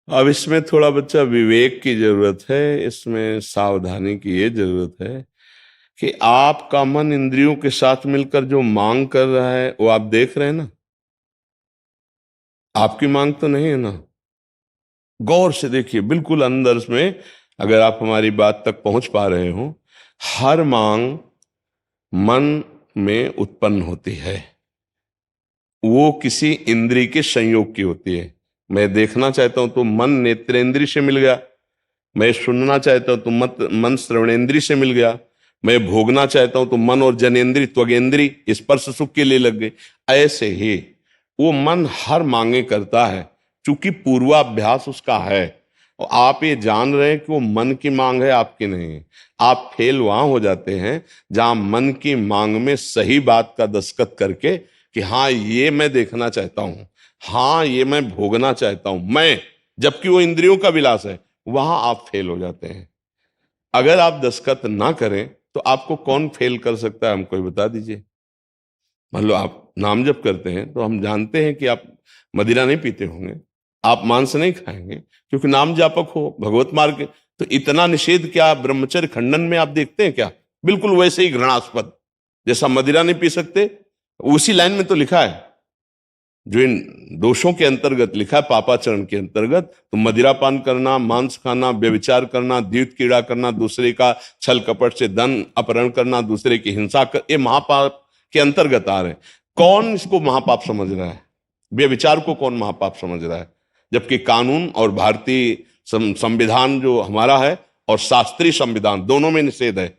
अब इसमें थोड़ा बच्चा विवेक की जरूरत है, इसमें सावधानी की ये जरूरत है कि आपका मन इंद्रियों के साथ मिलकर जो मांग कर रहा है वो आप देख रहे हैं ना। आपकी मांग तो नहीं है ना। गौर से देखिए, बिल्कुल अंदर में, अगर आप हमारी बात तक पहुंच पा रहे हो। हर मांग मन में उत्पन्न होती है, वो किसी इंद्रिय के संयोग की होती है। मैं देखना चाहता हूं तो मन नेत्रेंद्रिय से मिल गया, मैं सुनना चाहता हूं तो मन श्रवणेंद्रिय से मिल गया, मैं भोगना चाहता हूं तो मन और जनेन्द्रिय त्वगेंद्रिय स्पर्श सुख के लिए लग गए। ऐसे ही वो मन हर मांगे करता है, चूंकि पूर्वाभ्यास उसका है। और आप ये जान रहे हैं कि वो मन की मांग है, आपकी नहीं है। आप फेल वहां हो जाते हैं जहां मन की मांग में सही बात का दस्तखत करके कि हाँ ये मैं देखना चाहता हूं, हाँ ये मैं भोगना चाहता हूं मैं, जबकि वो इंद्रियों का विलास है, वहां आप फेल हो जाते हैं। अगर आप दस्तखत ना करें तो आपको कौन फेल कर सकता है, हमको बता दीजिए। मान लो आप नाम जप करते हैं तो हम जानते हैं कि आप मदिरा नहीं पीते होंगे, आप मांस नहीं खाएंगे, क्योंकि नाम जापक हो, भगवत मार्ग। तो इतना निषेध क्या ब्रह्मचर्य खंडन में आप देखते हैं क्या? बिल्कुल वैसे ही घृणास्पद, जैसा मदिरा नहीं पी सकते, उसी लाइन में तो लिखा है। जो इन दोषों के अंतर्गत लिखा है, पापाचरण के अंतर्गत, तो मदिरापान करना, मांस खाना, व्यभिचार करना, द्यूत कीड़ा करना, दूसरे का छल कपट से धन अपहरण करना, दूसरे की हिंसा कर, ये महापाप के अंतर्गत आ रहे हैं। कौन इसको महापाप समझ रहा है? व्यभिचार को कौन महापाप समझ रहा है? जबकि कानून और भारतीय संविधान जो हमारा है और शास्त्रीय संविधान, दोनों में निषेध है।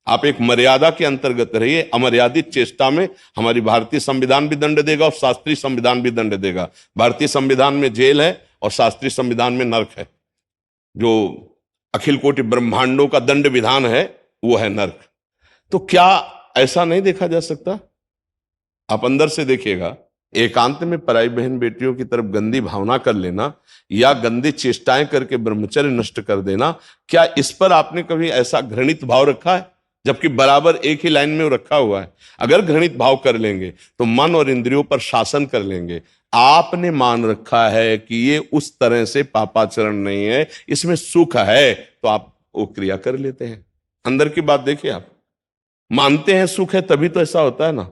आप एक मर्यादा के अंतर्गत रहिए। अमर्यादित चेष्टा में हमारी भारतीय संविधान भी दंड देगा और शास्त्रीय संविधान भी दंड देगा। भारतीय संविधान में जेल है और शास्त्रीय संविधान में नरक है। जो अखिल कोटि ब्रह्मांडों का दंड विधान है वो है नरक। तो क्या ऐसा नहीं देखा जा सकता? आप अंदर से देखिएगा, एकांत में पराई बहन बेटियों की तरफ गंदी भावना कर लेना या गंदी चेष्टाएं करके ब्रह्मचर्य नष्ट कर देना, क्या इस पर आपने कभी ऐसा घृणित भाव रखा है? जबकि बराबर एक ही लाइन में वो रखा हुआ है। अगर घृणित भाव कर लेंगे तो मन और इंद्रियों पर शासन कर लेंगे। आपने मान रखा है कि ये उस तरह से पापाचरण नहीं है, इसमें सुख है, तो आप वो क्रिया कर लेते हैं। अंदर की बात देखिए, आप मानते हैं सुख है तभी तो ऐसा होता है ना।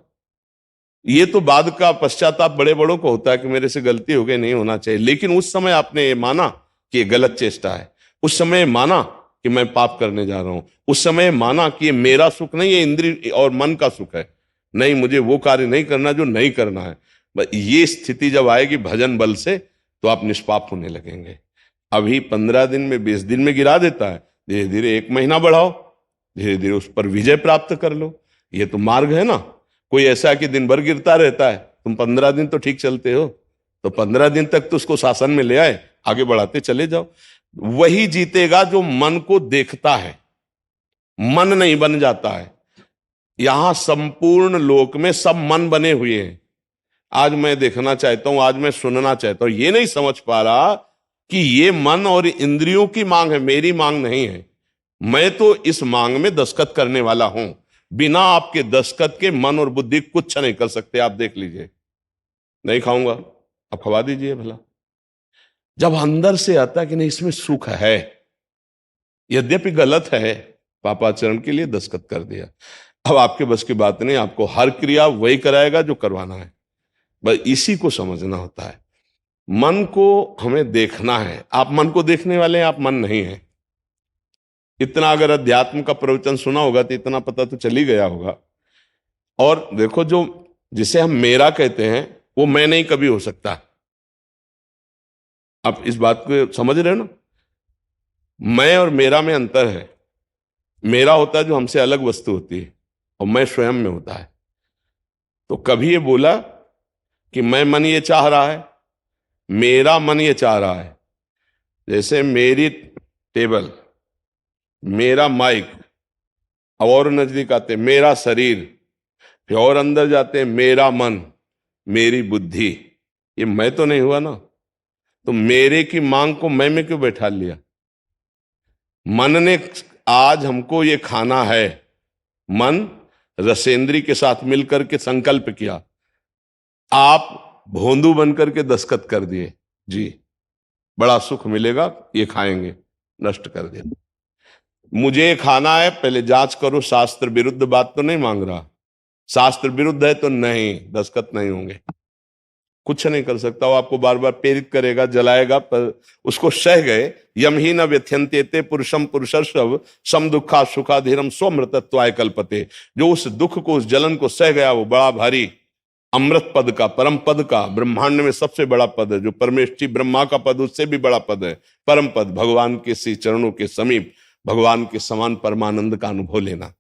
ये तो बाद का पश्चाताप बड़े बड़ों को होता है कि मेरे से गलती हो गई, नहीं होना चाहिए। लेकिन उस समय आपने ये माना कि ये गलत चेष्टा है, उस समय माना कि मैं पाप करने जा रहा हूं, उस समय माना कि ये मेरा सुख नहीं, ये इंद्रिय और मन का सुख है, नहीं मुझे वो कार्य नहीं करना जो नहीं करना है। ये स्थिति जब आएगी भजन बल से, तो आप निष्पाप होने लगेंगे। अभी 15 दिन में 20 दिन में गिरा देता है, धीरे धीरे 1 महीना बढ़ाओ, धीरे धीरे उस पर विजय प्राप्त कर लो। ये तो मार्ग है ना। कोई ऐसा है कि दिन भर गिरता रहता है, तुम 15 दिन तो ठीक चलते हो, तो 15 दिन तक तो उसको शासन में ले आए, आगे बढ़ाते चले जाओ। वही जीतेगा जो मन को देखता है, मन नहीं बन जाता है। यहां संपूर्ण लोक में सब मन बने हुए हैं। आज मैं देखना चाहता हूं, आज मैं सुनना चाहता हूं, ये नहीं समझ पा रहा कि ये मन और इंद्रियों की मांग है, मेरी मांग नहीं है। मैं तो इस मांग में दस्तखत करने वाला हूं। बिना आपके दस्तखत के मन और बुद्धि कुछ नहीं कर सकते। आप देख लीजिए, नहीं खाऊंगा, आप खवा दीजिए भला। जब अंदर से आता है कि नहीं इसमें सुख है, यद्यपि गलत है, पापाचरण के लिए दस्तखत कर दिया। अब आपके बस की बात नहीं, आपको हर क्रिया वही कराएगा जो करवाना है। बस इसी को समझना होता है। मन को हमें देखना है। आप मन को देखने वाले हैं, आप मन नहीं है। इतना अगर अध्यात्म का प्रवचन सुना होगा तो इतना पता तो चल ही गया होगा। और देखो, जो जिसे हम मेरा कहते हैं वो मैं नहीं कभी हो सकता। आप इस बात को समझ रहे हो ना। मैं और मेरा में अंतर है। मेरा होता है जो हमसे अलग वस्तु होती है, और मैं स्वयं में होता है। तो कभी ये बोला कि मैं मन ये चाह रहा है, मेरा मन ये चाह रहा है। जैसे मेरी टेबल, मेरा माइक, और नजदीक आते मेरा शरीर, फिर और अंदर जाते मेरा मन, मेरी बुद्धि। ये मैं तो नहीं हुआ ना। तो मेरे की मांग को मैं में क्यों बैठा लिया? मन ने आज हमको ये खाना है, मन रसेंद्री के साथ मिलकर के संकल्प किया, आप भोंदू बनकर के दस्तखत कर दिए जी। बड़ा सुख मिलेगा, ये खाएंगे, नष्ट कर दे। मुझे खाना है, पहले जांच करो, शास्त्र विरुद्ध बात तो नहीं मांग रहा, शास्त्र विरुद्ध है तो नहीं, दस्तखत नहीं होंगे, कुछ नहीं कर सकता। वो आपको बार बार प्रेरित करेगा, जलाएगा, पर उसको सह गए। यम ही न व्यथ्यंते ते पुरुषम पुरुषर्षव सम दुखा सुखा धीरम स्वमृतत्वाय कल्पते। जो उस दुख को, उस जलन को सह गया, वो बड़ा भारी अमृत पद का, परम पद का, ब्रह्मांड में सबसे बड़ा पद है, जो परमेष्ठी ब्रह्मा का पद, उससे भी बड़ा पद है, परम पद, भगवान के श्री चरणों के समीप, भगवान के समान परमानंद का अनुभव लेना।